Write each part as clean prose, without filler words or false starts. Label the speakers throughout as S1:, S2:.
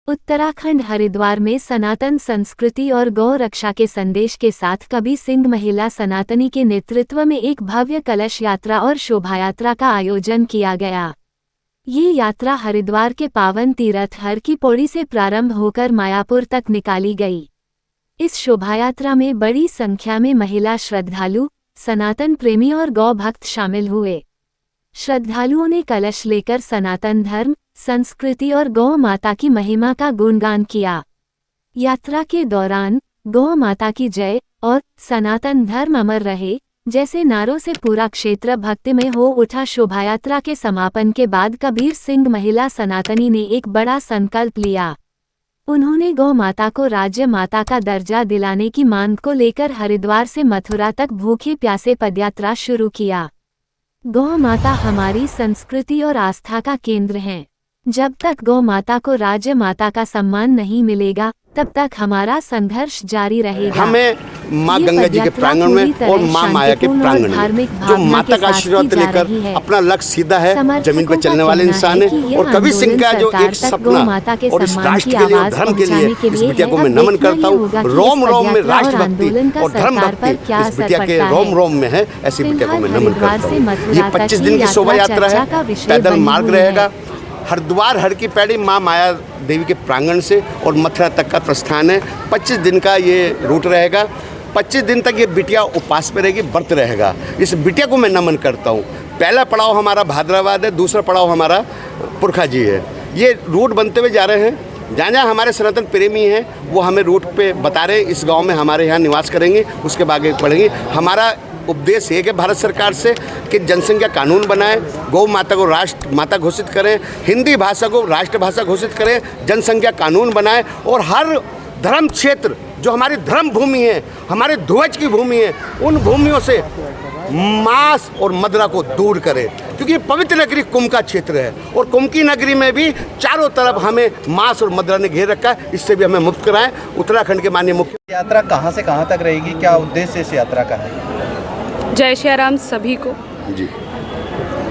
S1: उत्तराखंड हरिद्वार में सनातन संस्कृति और गौ रक्षा के संदेश के साथ कबीर सिंह महिला सनातनी के नेतृत्व में एक भव्य कलश यात्रा और शोभायात्रा का आयोजन किया गया। ये यात्रा हरिद्वार के पावन तीर्थ हर की पौड़ी से प्रारंभ होकर मायापुर तक निकाली गई। इस शोभायात्रा में बड़ी संख्या में महिला श्रद्धालु, सनातन प्रेमी और गौ भक्त शामिल हुए। श्रद्धालुओं ने कलश लेकर सनातन धर्म, संस्कृति और गौ माता की महिमा का गुणगान किया। यात्रा के दौरान गौ माता की जय और सनातन धर्म अमर रहे जैसे नारों से पूरा क्षेत्र भक्तिमय हो उठा। शोभायात्रा के समापन के बाद कबीर सिंह महिला सनातनी ने एक बड़ा संकल्प लिया। उन्होंने गौ माता को राज्य माता का दर्जा दिलाने की मांग को लेकर हरिद्वार से मथुरा तक भूखे प्यासे पदयात्रा शुरू किया। गौ माता हमारी संस्कृति और आस्था का केंद्र है। जब तक गौ माता को राज्य माता का सम्मान नहीं मिलेगा तब तक हमारा संघर्ष जारी रहेगा।
S2: हमें माँ गंगा जी के प्रांगण में और माँ माया के प्रांगण में जो माता का आशीर्वाद लेकर अपना लक्ष्य सीधा है, जमीन पर चलने वाले इंसान है। और कबीर सिंह का जो एक सपना और इस राष्ट्र के लिए और धर्म के लिए इस बिटिया को मैं नमन करता हूँ। रोम रोम में राष्ट्रभक्ति और धर्म भक्ति इस बिटिया के रोम रोम में है। ऐसी बिटिया को मैं नमन करता हूँ। ये 25 दिन की शोभा यात्रा है, पैदल मार्ग रहेगा। हरिद्वार हर की पैड़ी माँ माया देवी के प्रांगण से और मथुरा तक का प्रस्थान है। 25 दिन का ये रूट रहेगा। 25 दिन तक ये बिटिया उपवास पे रहेगी, व्रत रहेगा। इस बिटिया को मैं नमन करता हूँ। पहला पड़ाव हमारा भाद्रवाद है, दूसरा पड़ाव हमारा पुरखा जी है। ये रूट बनते हुए जा रहे हैं। जहाँ जहाँ हमारे सनातन प्रेमी हैं वो हमें रूट पे बता रहे हैं। इस गाँव में हमारे यहाँ निवास करेंगे, उसके बाद आगे बढ़ेंगे। हमारा उपदेश एक है भारत सरकार से कि जनसंख्या कानून बनाए, गौ माता को राष्ट्र माता घोषित करें, हिंदी भाषा को राष्ट्रभाषा घोषित करें, जनसंख्या कानून बनाए और हर धर्म क्षेत्र जो हमारी धर्म भूमि है, हमारे ध्वज की भूमि है, उन भूमियों से मांस और मदिरा को दूर करें। क्योंकि ये पवित्र नगरी कुंभ का क्षेत्र है और कुंभ की नगरी में भी चारों तरफ हमें मांस और मदिरा ने घेर रखा है। इससे भी हमें मुक्त कराएं। उत्तराखंड के माननीय मुख्य
S3: यात्रा कहाँ से कहाँ तक रहेगी, क्या उद्देश्य इस यात्रा का है?
S4: जय श्री राम सभी को
S2: जी।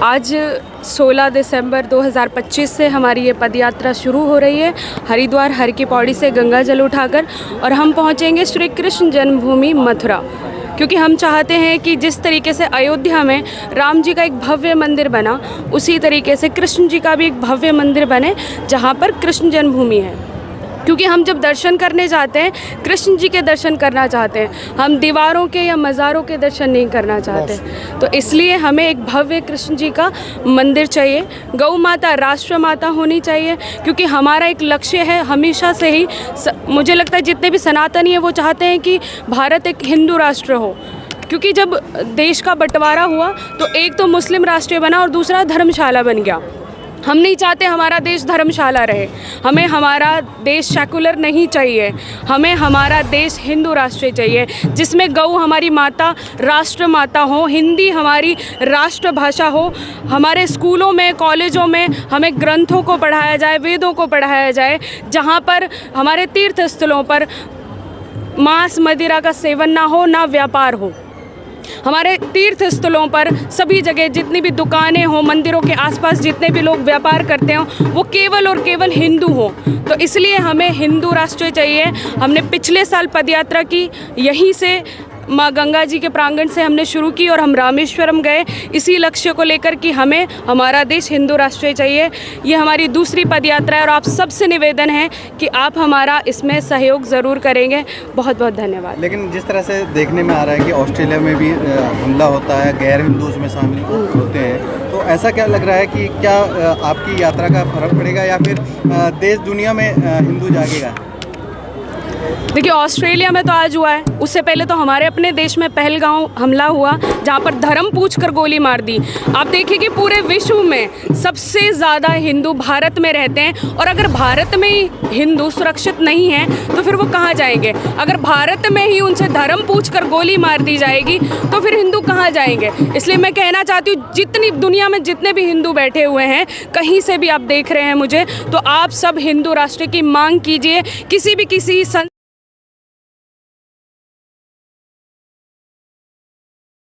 S4: आज 16 दिसंबर 2025 से हमारी ये पदयात्रा शुरू हो रही है हरिद्वार हर की पौड़ी से गंगा जल उठाकर, और हम पहुँचेंगे श्री कृष्ण जन्मभूमि मथुरा। क्योंकि हम चाहते हैं कि जिस तरीके से अयोध्या में राम जी का एक भव्य मंदिर बना, उसी तरीके से कृष्ण जी का भी एक भव्य मंदिर बने जहाँ पर कृष्ण जन्मभूमि है। क्योंकि हम जब दर्शन करने जाते हैं, कृष्ण जी के दर्शन करना चाहते हैं, हम दीवारों के या मज़ारों के दर्शन नहीं करना चाहते। तो इसलिए हमें एक भव्य कृष्ण जी का मंदिर चाहिए। गौ माता राष्ट्र माता होनी चाहिए, क्योंकि हमारा एक लक्ष्य है हमेशा से ही। मुझे लगता है जितने भी सनातनी हैं वो चाहते हैं कि भारत एक हिंदू राष्ट्र हो। क्योंकि जब देश का बंटवारा हुआ तो एक तो मुस्लिम राष्ट्र बना और दूसरा धर्मशाला बन गया। हम नहीं चाहते हमारा देश धर्मशाला रहे। हमें हमारा देश सेकुलर नहीं चाहिए। हमें हमारा देश हिंदू राष्ट्र चाहिए, जिसमें गौ हमारी माता राष्ट्र माता हो, हिंदी हमारी राष्ट्र भाषा हो। हमारे स्कूलों में, कॉलेजों में हमें ग्रंथों को पढ़ाया जाए, वेदों को पढ़ाया जाए, जहाँ पर हमारे तीर्थ स्थलों पर मांस मदिरा का सेवन ना हो, ना व्यापार हो। हमारे तीर्थ स्थलों पर सभी जगह जितनी भी दुकानें हों, मंदिरों के आसपास जितने भी लोग व्यापार करते हों, वो केवल और केवल हिंदू हों। तो इसलिए हमें हिंदू राष्ट्र चाहिए। हमने पिछले साल पदयात्रा की यहीं से माँ गंगा जी के प्रांगण से हमने शुरू की और हम रामेश्वरम गए इसी लक्ष्य को लेकर कि हमें हमारा देश हिंदू राष्ट्र चाहिए। ये हमारी दूसरी पदयात्रा है और आप सबसे निवेदन है कि आप हमारा इसमें सहयोग ज़रूर करेंगे। बहुत बहुत धन्यवाद।
S3: लेकिन जिस तरह से देखने में आ रहा है कि ऑस्ट्रेलिया में भी हमला होता है, गैर हिंदू उसमें शामिल होते हैं, तो ऐसा क्या लग रहा है कि क्या आपकी यात्रा का फर्क पड़ेगा या फिर देश दुनिया में हिंदू जागेगा?
S4: देखिए, ऑस्ट्रेलिया में तो आज हुआ है, उससे पहले तो हमारे अपने देश में पहलगांव हमला हुआ जहां पर धर्म पूछकर गोली मार दी। आप देखिए कि पूरे विश्व में सबसे ज़्यादा हिंदू भारत में रहते हैं, और अगर भारत में ही हिंदू सुरक्षित नहीं है तो फिर वो कहाँ जाएंगे? अगर भारत में ही उनसे धर्म पूछकर गोली मार दी जाएगी तो फिर हिंदू कहाँ जाएंगे? इसलिए मैं कहना चाहती हूँ, जितनी दुनिया में जितने भी हिंदू बैठे हुए हैं, कहीं से भी आप देख रहे हैं मुझे, तो आप सब हिंदू राष्ट्र की मांग कीजिए। किसी